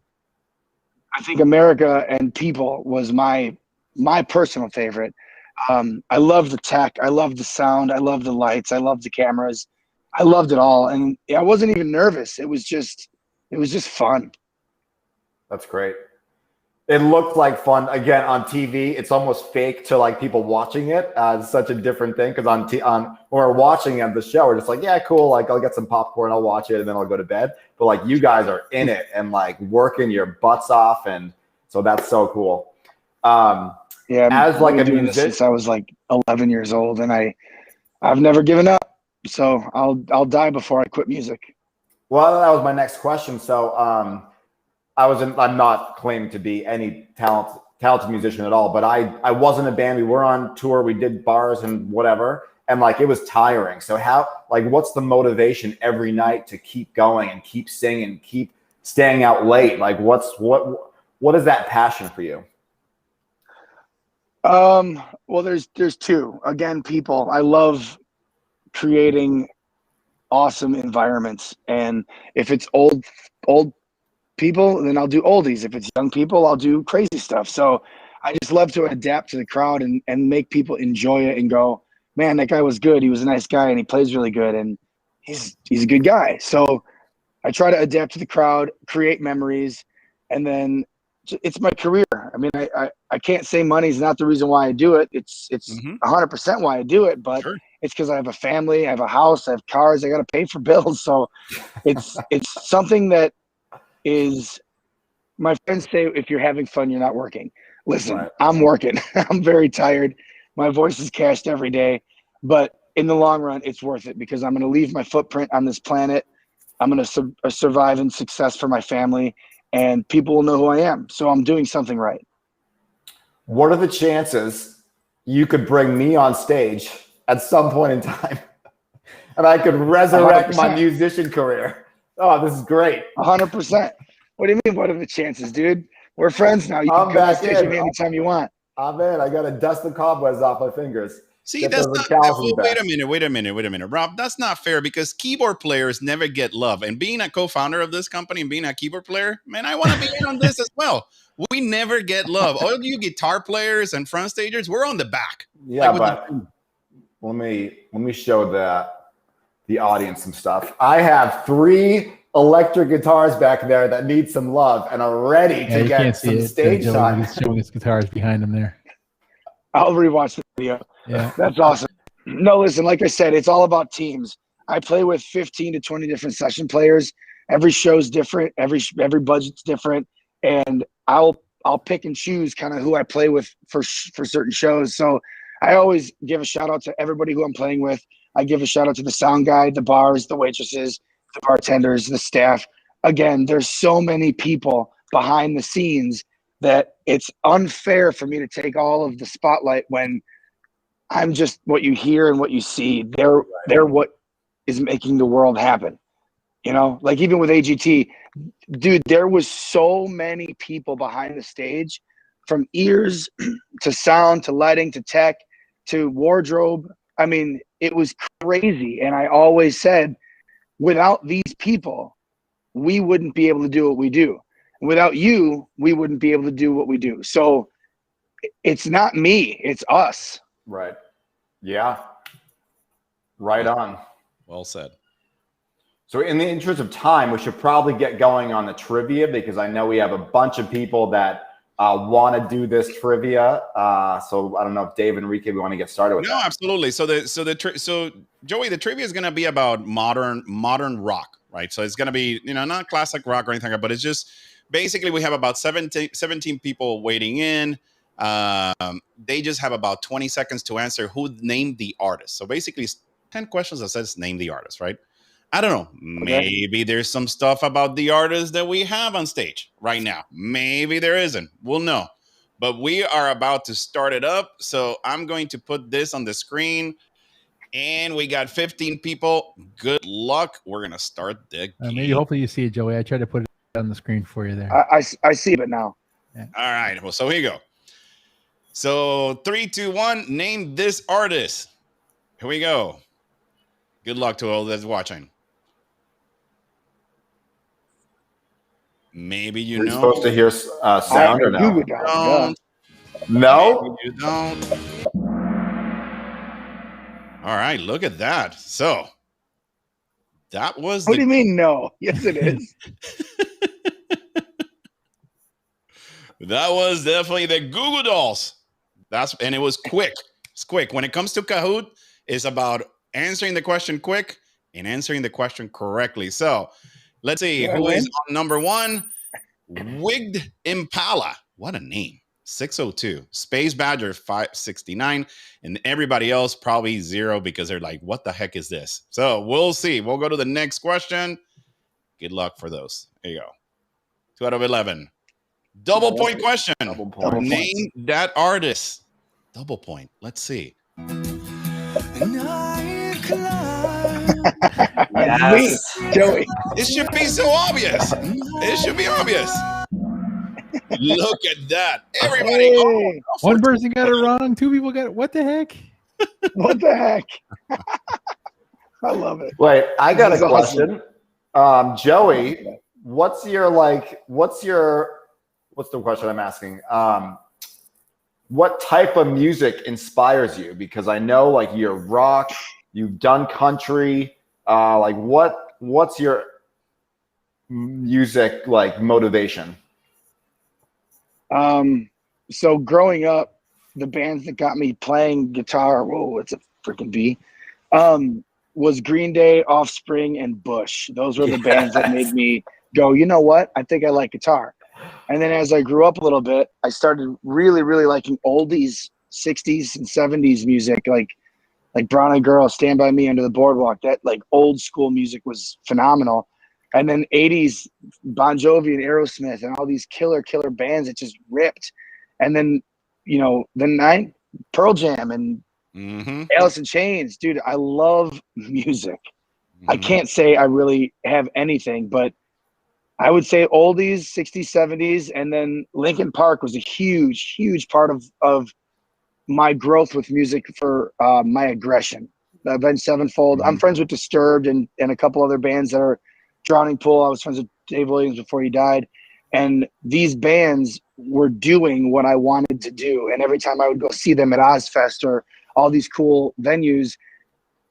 I think America and people was my personal favorite. I love the tech. I love the sound. I love the lights. I love the cameras. I loved it all. And I wasn't even nervous. It was just fun. That's great. It looked like fun. Again, on TV, it's almost fake to like people watching it. It's such a different thing because on when we're watching the show, we're just like, yeah, cool. Like, I'll get some popcorn, I'll watch it, and then I'll go to bed. But like, you guys are in it and like working your butts off, and so that's so cool. Yeah, as like a musician, since I was like 11 years old, and I've never given up. So I'll die before I quit music. Well, that was my next question. So I'm not claiming to be any talented musician at all, but I was in a band. We were on tour. We did bars and whatever, and like it was tiring. So what's the motivation every night to keep going and keep singing, keep staying out late? Like, what is that passion for you? Well, there's two. Again, people. I love creating awesome environments, and if it's old people, then I'll do oldies. If it's young people, I'll do crazy stuff. So I just love to adapt to the crowd and make people enjoy it and go, man, that guy was good. He was a nice guy and he plays really good and he's a good guy. So I try to adapt to the crowd, create memories, and then it's my career. I mean, I can't say money's not the reason why I do it. It's 100% why I do it, but sure. It's because I have a family, I have a house, I have cars, I got to pay for bills. So it's something that is, my friends say, if you're having fun, you're not working. Listen, right. I'm working. I'm very tired. My voice is cashed every day, but in the long run, it's worth it because I'm going to leave my footprint on this planet. I'm going to survive in success for my family, and people will know who I am. So I'm doing something right. What are the chances you could bring me on stage at some point in time and I could resurrect 100%. My musician career? Oh, this is great. 100%. What do you mean, what are the chances, dude? We're friends now. You can come on stage with me anytime you want. I'm in. I got to dust the cobwebs off my fingers. See, that's not, wait a minute, Rob. That's not fair because keyboard players never get love. And being a co-founder of this company and being a keyboard player, man, I want to be in on this as well. We never get love. All of you guitar players and front stagers, we're on the back. Yeah, but let me show the audience some stuff. I have 3 electric guitars back there that need some love and are ready to get some stage time. He's showing his guitars behind him there. I'll rewatch the video. Yeah, that's awesome. No, listen, like I said, it's all about teams. I play with 15 to 20 different session players. Every show's different. Every budget's different, and I'll pick and choose kind of who I play with for certain shows. So I always give a shout out to everybody who I'm playing with. I give a shout out to the sound guy, the bars, the waitresses, the bartenders, the staff. Again, there's so many people behind the scenes that it's unfair for me to take all of the spotlight when I'm just what you hear and what you see. They're what is making the world happen. You know, like even with AGT, dude, there was so many people behind the stage, from ears to sound to lighting to tech to wardrobe. I mean, it was crazy. And I always said, without these people, we wouldn't be able to do what we do. And without you, we wouldn't be able to do what we do. So it's not me, it's us. Right. Yeah. Right on. Well said. So in the interest of time, we should probably get going on the trivia because I know we have a bunch of people that want to do this trivia. So I don't know if Dave and Enrique, we want to get started with that. No, absolutely. So Joey, the trivia is going to be about modern rock, right? So it's going to be, not classic rock or anything, but it's just basically we have about 17 people waiting in. They just have about 20 seconds to answer who named the artist. So basically it's 10 questions that says name the artist, right? I don't know. Maybe there's some stuff about the artist that we have on stage right now. Maybe there isn't. We'll know. But we are about to start it up. So I'm going to put this on the screen. And we got 15 people. Good luck. We're going to start the game. Maybe hopefully you see it, Joey. I tried to put it on the screen for you there. I see it now. Yeah. All right. Well, so here you go. So 3, 2, 1. Name this artist. Here we go. Good luck to all that's watching. Maybe We're supposed to hear sound or no? Don't. No? Maybe you don't. All right, look at that. So that was What do you mean no? Yes, it is. That was definitely the Google Dolls. And it was quick. It's quick. When it comes to Kahoot, it's about answering the question quick and answering the question correctly. So let's see who is on number 1. Wigged Impala. What a name. 602. Space Badger 569. And everybody else probably 0 because they're like, what the heck is this? So we'll see. We'll go to the next question. Good luck for those. There you go. 2 out of 11. Double point question. Double point. Name that artist. Double point. Let's see. Yes. Joey. It should be so obvious. It should be obvious. Look at that. Everybody. Hey. One person got it wrong. 2 people got it. What the heck? What the heck? I love it. Wait, I got a This is question. Joey, what's the question I'm asking? What type of music inspires you? Because I know like you're rock, you've done country. Like what's your music like motivation? So growing up, the bands that got me playing guitar, whoa, it's a freaking B, was Green Day, Offspring, and Bush. Those were the bands that made me go, you know what? I think I like guitar. And then as I grew up a little bit, I started really, really liking oldies, 60s and 70s music, like Brown Eyed Girl, Stand By Me, Under the Boardwalk. That like old school music was phenomenal. And then 80s Bon Jovi and Aerosmith and all these killer bands that just ripped. And then, Pearl Jam and Alice in Chains. Dude, I love music. I can't say I really have anything, but I would say oldies, 60s, 70s, and then Linkin Park was a huge part of my growth with music for my aggression. Avenged Sevenfold. I'm friends with Disturbed and a couple other bands that are Drowning Pool. I was friends with Dave Williams before he died. And these bands were doing what I wanted to do. And every time I would go see them at Ozfest or all these cool venues,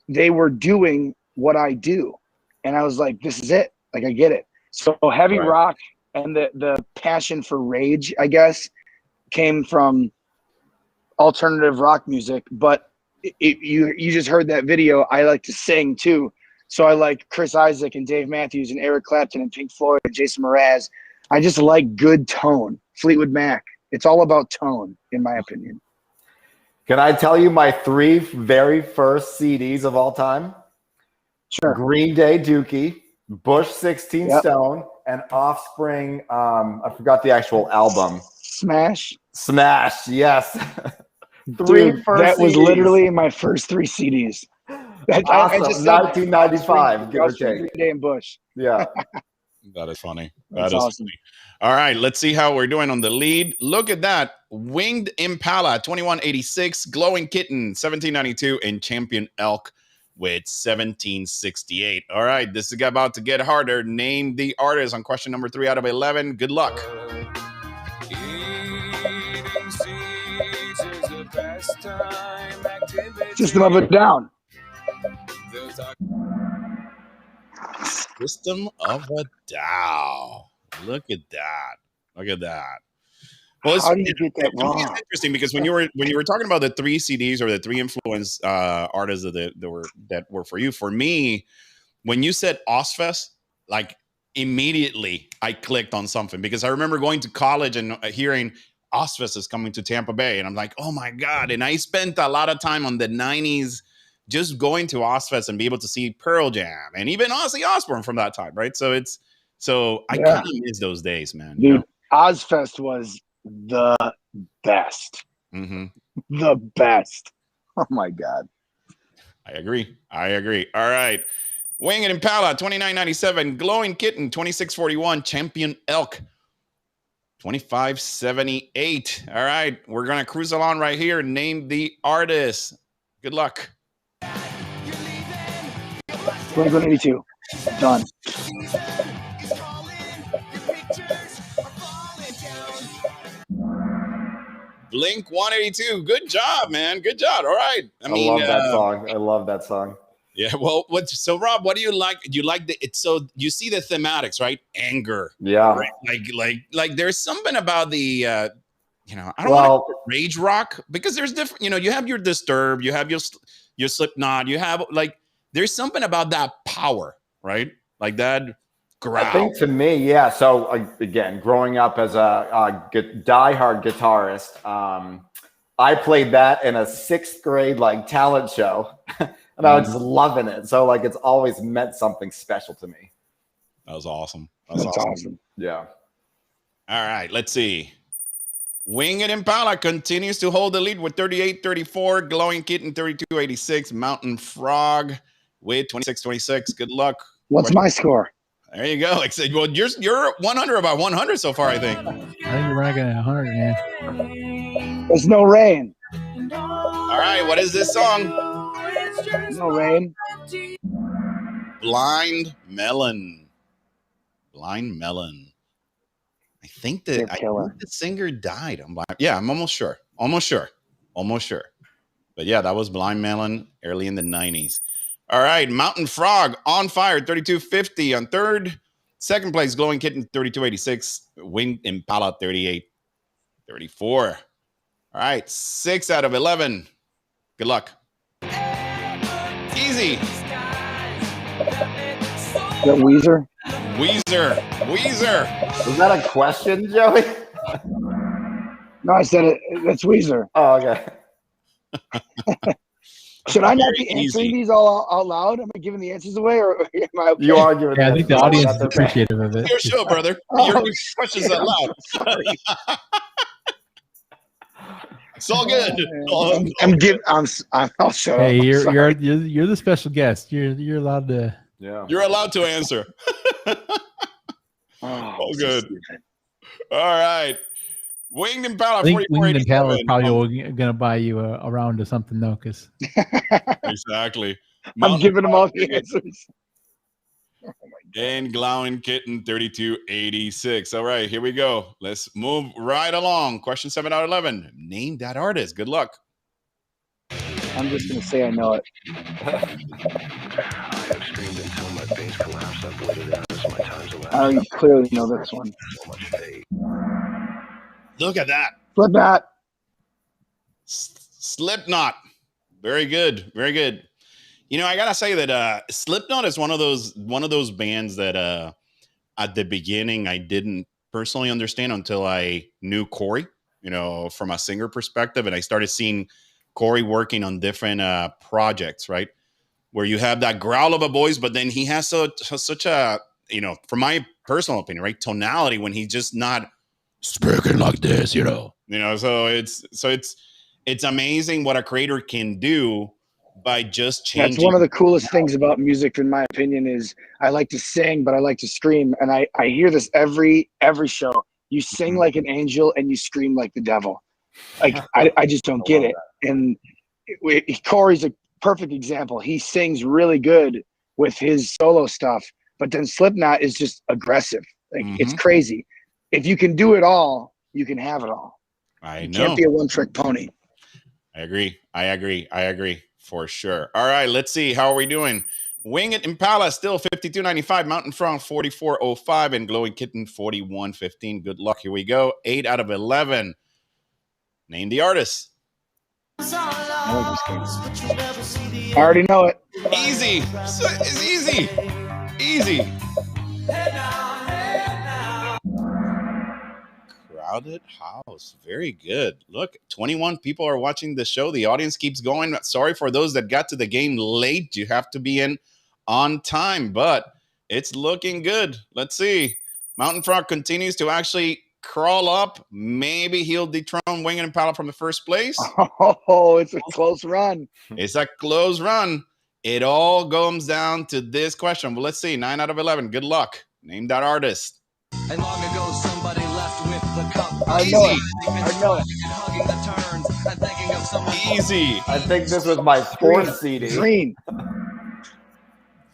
they were doing what I do. And I was like, this is it. Like, I get it. So heavy rock and the passion for rage, I guess, came from alternative rock music. But you just heard that video. I like to sing too. So I like Chris Isaac and Dave Matthews and Eric Clapton and Pink Floyd and Jason Mraz. I just like good tone. Fleetwood Mac. It's all about tone, in my opinion. Can I tell you my 3 very first CDs of all time? Sure. Green Day Dookie, Bush 16 Stone, and Offspring. I forgot the actual album. Smash, yes. Dude, that was literally my first 3 CDs. Awesome. I just said 1995, give or take. Green Day and Bush. Yeah. That is funny. That's That is awesome. funny. All right, let's see how we're doing on the lead. Look at that. Winged Impala, 2186, Glowing Kitten, 1792, and Champion Elk with 1768. All right, this is about to get harder. Name the artist on question number 3 out of 11. Good luck. System of a Down. System of a Down. Look at that. Look at that. Well, How do you get that to me, it's wrong? interesting because when you were talking about the 3 CDs or the 3 influence artists that were for you, for me, when you said Ozfest, like immediately I clicked on something because I remember going to college and hearing Ozfest is coming to Tampa Bay, and I'm like, oh my god! And I spent a lot of time on the '90s just going to Ozfest and be able to see Pearl Jam and even Ozzy Osbourne from that time, right? So I kind of miss those days, man. Dude, Ozfest was the best. Mm-hmm. The best. Oh my god. I agree. All right. Winged Impala, 29.97. Glowing Kitten, 26.41. Champion Elk, 25.78. All right. We're going to cruise along right here. Name the artist. Good luck. Blink-182. Done. Blink 182. Good job, man. Good job. All right. I love that song. I love that song. Yeah. Well, so Rob, what do you like? You like so you see the thematics, right? Anger. Yeah. Right? Like there's something about the, I don't want to rage rock because there's different, you have your Disturbed, you have your Slipknot, you have there's something about that power, right? Like that growl. I think to me, yeah. So again, growing up as a diehard guitarist, I played that in a 6th grade talent show, and I was just loving it. So it's always meant something special to me. That was awesome. That's awesome. Yeah. All right, let's see. Winged Impala continues to hold the lead with 38.34. Glowing Kitten 32.86. Mountain Frog with 26.26. Good luck. What's my score? There you go. Well, you're 100 about 100 so far, I think. I think you're ranking at 100, man. There's no rain. All right, what is this song? No rain. Blind Melon. Blind Melon. I think the singer died. I'm almost sure. But yeah, that was Blind Melon early in the 90s. All right, Mountain Frog on fire, 32.50 on third. Second place, Glowing Kitten, 32.86. Winged Impala, 38.34. All right, 6 out of 11. Good luck. Easy. Is that Weezer? Weezer. Was that a question, Joey? No, I said it. That's Weezer. Oh, okay. Should I not be answering these all out loud? Am I giving the answers away, or am I okay? You are giving. Yeah, I think the audience is appreciative of it. Your show, brother. Your questions out loud. Sorry. It's all good. I'll shut Hey, up. you're the special guest. You're allowed to. Yeah. You're allowed to answer. All good. All right. Winged Impala. I think Winged Impala is probably going to buy you a round of something, though, because exactly. I'm giving them all the answers. And Glowing Kitten 32.86. All right, here we go. Let's move right along. Question 7 out of 11. Name that artist. Good luck. I'm just going to say I know it. I clearly know this one. Look at that. Slipknot. Slipknot. Very good. Very good. I gotta say that Slipknot is one of those bands that at the beginning I didn't personally understand until I knew Corey, from a singer perspective, and I started seeing Corey working on different projects, right? Where you have that growl of a voice, but then he has such a, from my personal opinion, right, tonality when he's just not speaking like this, so it's amazing what a creator can do by just changing. That's one of the coolest things about music, in my opinion, is I like to sing, but I like to scream. And I hear this every show. You sing like an angel and you scream like the devil. Like, I just don't get it. And Corey's a perfect example. He sings really good with his solo stuff, but then Slipknot is just aggressive. Like, it's crazy. If you can do it all, you can have it all. You can't be a one-trick pony. I agree. For sure. All right, let's see. How are we doing? Winged Impala still 52.95. Mountain Frog 44.05, and Glowing Kitten 41.15. Good luck. Here we go. 8 out of 11. Name the artist. I already know it. Easy. It's easy. Easy. Crowded House. Very good. Look, 21 people are watching the show. The audience keeps going. Sorry for those that got to the game late. You have to be in on time, but it's looking good. Let's see. Mountain Frog continues to actually crawl up. Maybe he'll dethrone Winged Impala from the first place. Oh, it's a close run. It's a close run. It all comes down to this question. Well, let's see. 9 out of 11. Good luck. Name that artist. And long ago somebody left with the cup. I know it. Easy. I think this was my fourth CD. Green.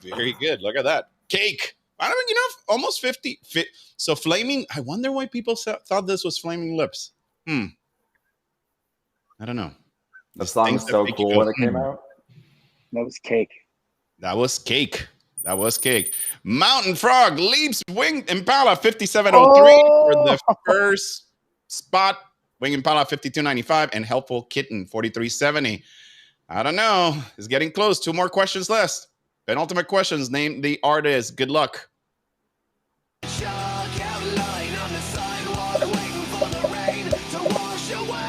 Very good. Look at that. Cake. I don't know, almost 50. So Flaming, I wonder why people thought this was Flaming Lips. I don't know. The song was so cool when it came out. That was Cake. That was Cake. That was Cake. Mountain Frog leaps Winged Impala 57.03 for the first spot. Winged Impala 52.95 and Helpful Kitten 43.70. I don't know. It's getting close. 2 more questions left. Penultimate questions. Name the artist. Good luck. Outline on the sidewalk, waiting for the rain to wash away.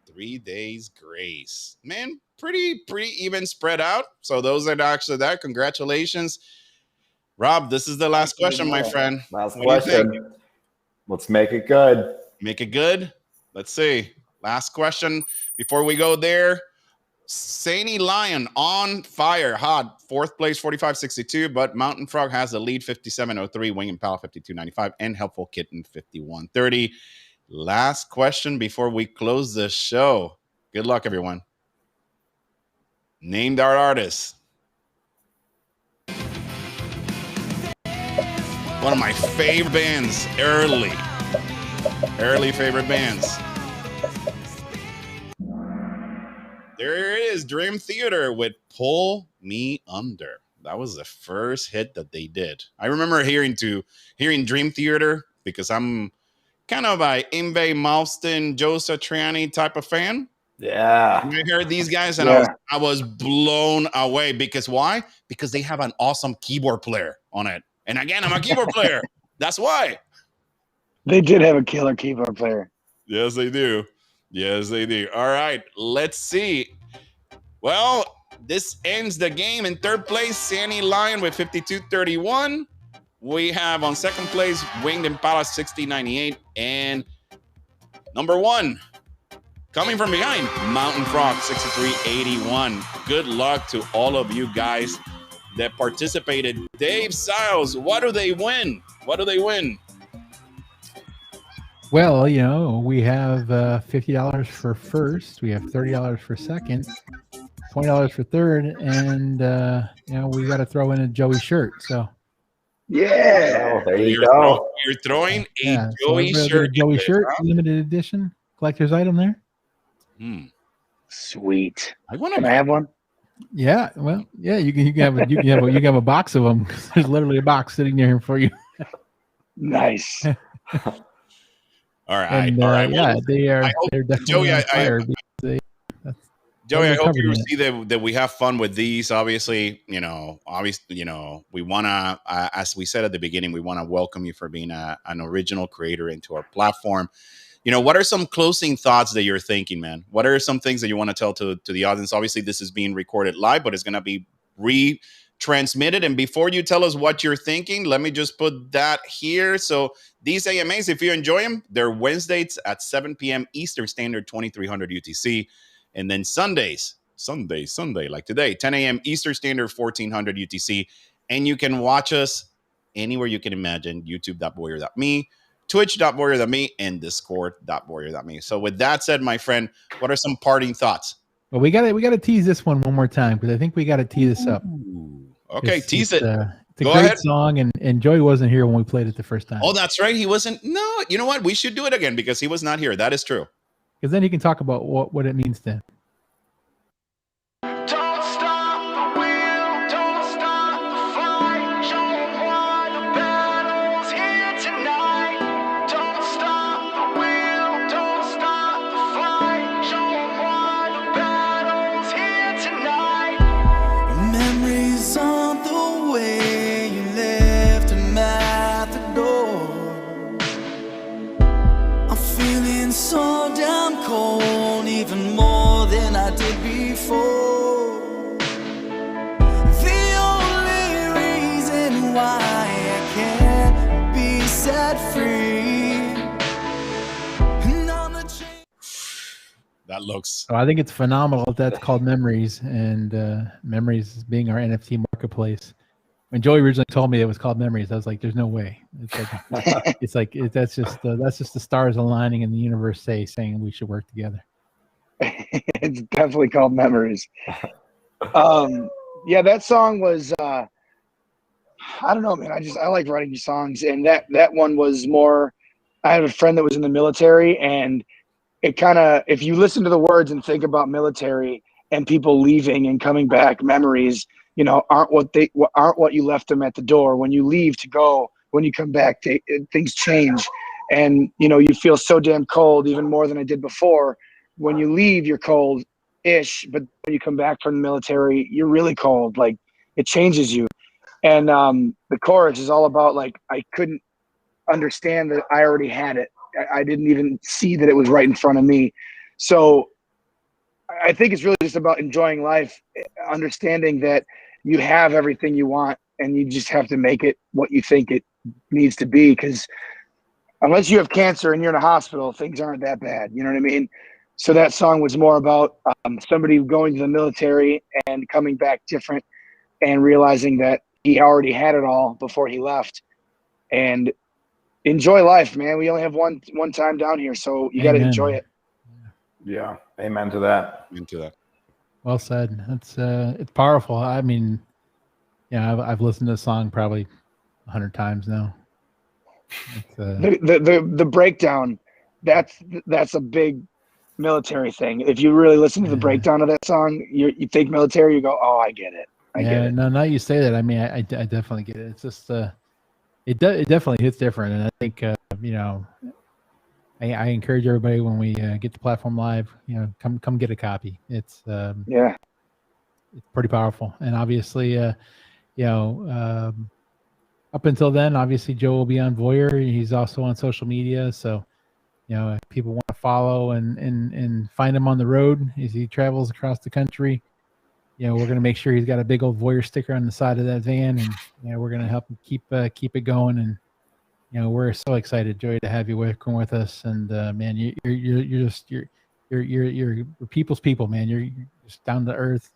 3 Days Grace. Man, pretty even spread out. So those that are actually there, congratulations. Rob, this is the last question, my friend. Last question. Let's make it good. Make it good. Let's see. Last question before we go there. Sandy Lion on fire, hot. 4th place, 45.62, but Mountain Frog has the lead, 57.03. Winged Impala, 52.95, and Helpful Kitten, 51.30. Last question before we close the show. Good luck, everyone. Named our artist. One of my favorite bands, early favorite bands. There it is, Dream Theater with Pull Me Under. That was the first hit that they did. I remember hearing Dream Theater because I'm kind of a Yngwie Malmsteen, Joe Satriani type of fan. Yeah. And I heard these guys and I was blown away because why? Because they have an awesome keyboard player on it. And again, I'm a keyboard player. That's why. They did have a killer keyboard player. Yes, they do. Yes, they do. All right, let's see. Well, this ends the game. In 3rd place, Sandy Lion with 52.31. We have on 2nd place, Winged Impala 60.98. And number 1, coming from behind, Mountain Frog 63.81. Good luck to all of you guys that participated. Dave Siles, what do they win? What do they win? Well, we have $50 for first. We have $30 for second, $20 for third, and we got to throw in a Joey shirt. So yeah, there you go. You're throwing a Joey shirt. Joey shirt, limited edition, collector's item there. Sweet. Can I have one? Yeah, well, yeah, you can have a box of them. There's literally a box sitting there for you. Nice. All right. And, all right. Yeah, they're definitely Joey, I hope you see that we have fun with these. Obviously, we want to, as we said at the beginning, we want to welcome you for being an original creator into our platform. What are some closing thoughts that you're thinking, man? What are some things that you want to tell to the audience? Obviously, this is being recorded live, but it's going to be retransmitted. And before you tell us what you're thinking, let me just put that here. So these AMAs, if you enjoy them, they're Wednesdays at 7 p.m. Eastern Standard, 2300 UTC. And then Sunday, like today, 10 a.m. Eastern Standard, 1400 UTC. And you can watch us anywhere you can imagine, youtube.voyr.me, twitch.voyr.me, and discord.voyr.me. So with that said, my friend, what are some parting thoughts? Well, we got to tease this one more time because I think we got to tee this up. Okay, tease it. It's a great song, and Joey wasn't here when we played it the first time. Oh, that's right. He wasn't. No, you know what? We should do it again because he was not here. That is true. because then he can talk about what it means to him. Don't stop the wheel, don't stop the fight. Show 'em why the battle's here tonight. Don't stop the wheel, don't stop the fight. Show 'em why the battle's here tonight. Memories on the way, you left them at the door. I'm feeling so damn cold, even more than I did before. The only reason why I can't be set free. And I'm the That looks. So I think it's phenomenal. That's called Memories, and Memories being our NFT marketplace. When Joey originally told me it was called Memories, I was like, "There's no way." That's just the stars aligning in the universe saying we should work together. It's definitely called Memories. Yeah, that song was I don't know, man. I like writing songs, and that one was more. I had a friend that was in the military, and it kind of, if you listen to the words and think about military and people leaving and coming back, memories, you know, aren't what you left them at the door. When you leave to go, when you come back, things change, and you know, you feel so damn cold, even more than I did before. When you leave, you're cold-ish, but when you come back from the military, you're really cold. Like, it changes you. And the chorus is all about, like, I couldn't understand that I already had it. I didn't even see that it was right in front of me. So I think it's really just about enjoying life, understanding that you have everything you want, and you just have to make it what you think it needs to be. Because unless you have cancer and you're in a hospital, things aren't that bad. You know what I mean? So that song was more about somebody going to the military and coming back different, and realizing that he already had it all before he left. And enjoy life, man. We only have one time down here, so you got to enjoy it. Yeah, amen to that. Into that. Well said. It's powerful. I mean, yeah, I've listened to the song probably 100 times now. The breakdown, that's a big military thing. If you really listen to the breakdown of that song, you think military, you go, oh, I get it. I get it. No, now you say that, I mean, I definitely get it. It's just it definitely hits different, and I think you know, I encourage everybody when we get the platform live, you know, come get a copy. It's it's pretty powerful, and obviously, you know, up until then, obviously Joe will be on VOYR. He's also on social media, so you know, if people want to follow and find him on the road as he travels across the country, you know, we're going to make sure he's got a big old VOYR sticker on the side of that van, and you know, we're going to help him keep it going. And you know, we're so excited, Joey, to have you working with us. And man, you're people's people, man. You're just down to earth,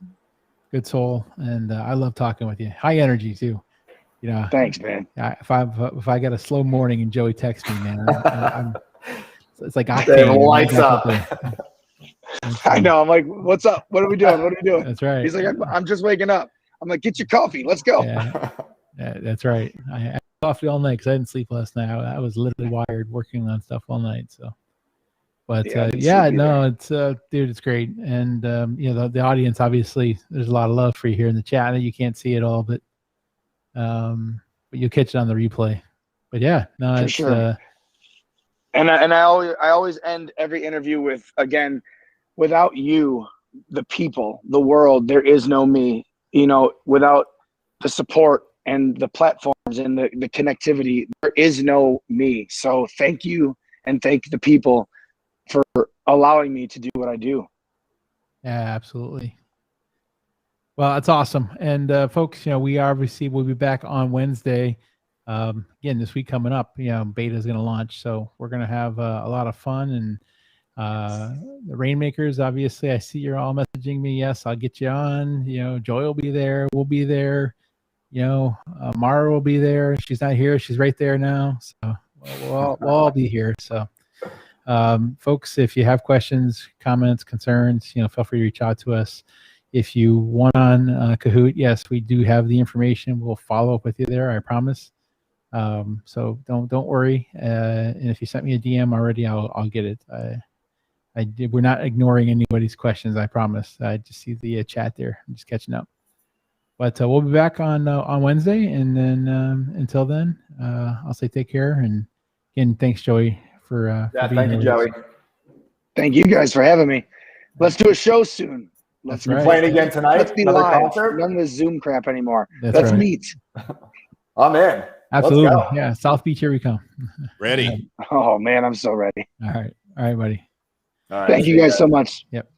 good soul, and I love talking with you. High energy too. You know. Thanks, man. If I got a slow morning and Joey texts me, man, I'm it's like lights up. I know. I'm like, what's up? What are we doing? What are we doing? That's right. He's like, I'm just waking up. I'm like, get your coffee. Let's go. Yeah, that's right. I had coffee all night because I didn't sleep last night. I was literally wired working on stuff all night. So, but it's dude, it's great. And you know, the audience, obviously, there's a lot of love for you here in the chat. You can't see it all, but you'll catch it on the replay. But yeah, no, for it's sure. And I always end every interview with, again, without you, the people, the world, there is no me. You know, without the support and the platforms and the connectivity, there is no me. So thank you, and thank the people for allowing me to do what I do. Yeah, absolutely. Well, that's awesome. And folks, you know, we'll be back on Wednesday. Again, this week coming up, you know, beta is going to launch, so we're going to have a lot of fun. And the Rainmakers, obviously, I see you're all messaging me. Yes, I'll get you on. You know, Joy will be there. We'll be there. You know, Mara will be there. She's not here. She's right there now. So we'll all be here. So, folks, if you have questions, comments, concerns, you know, feel free to reach out to us. If you want on Kahoot, yes, we do have the information. We'll follow up with you there, I promise. So don't worry. And if you sent me a DM already, I'll get it. We're not ignoring anybody's questions. I promise. I just see the chat there. I'm just catching up. But we'll be back on Wednesday, and then until then, I'll say take care. And again, thanks, Joey, for being thank you, here. Joey. Thank you guys for having me. Let's do a show soon. That's You right. playing again tonight? Let's be Another live. concert? None of this Zoom crap anymore. That's Let's right. meet. I'm in. Absolutely. Let's go. Yeah. South Beach, here we come. Ready. Oh man, I'm so ready. All right, buddy. All right, Thank you guys so much. Yep.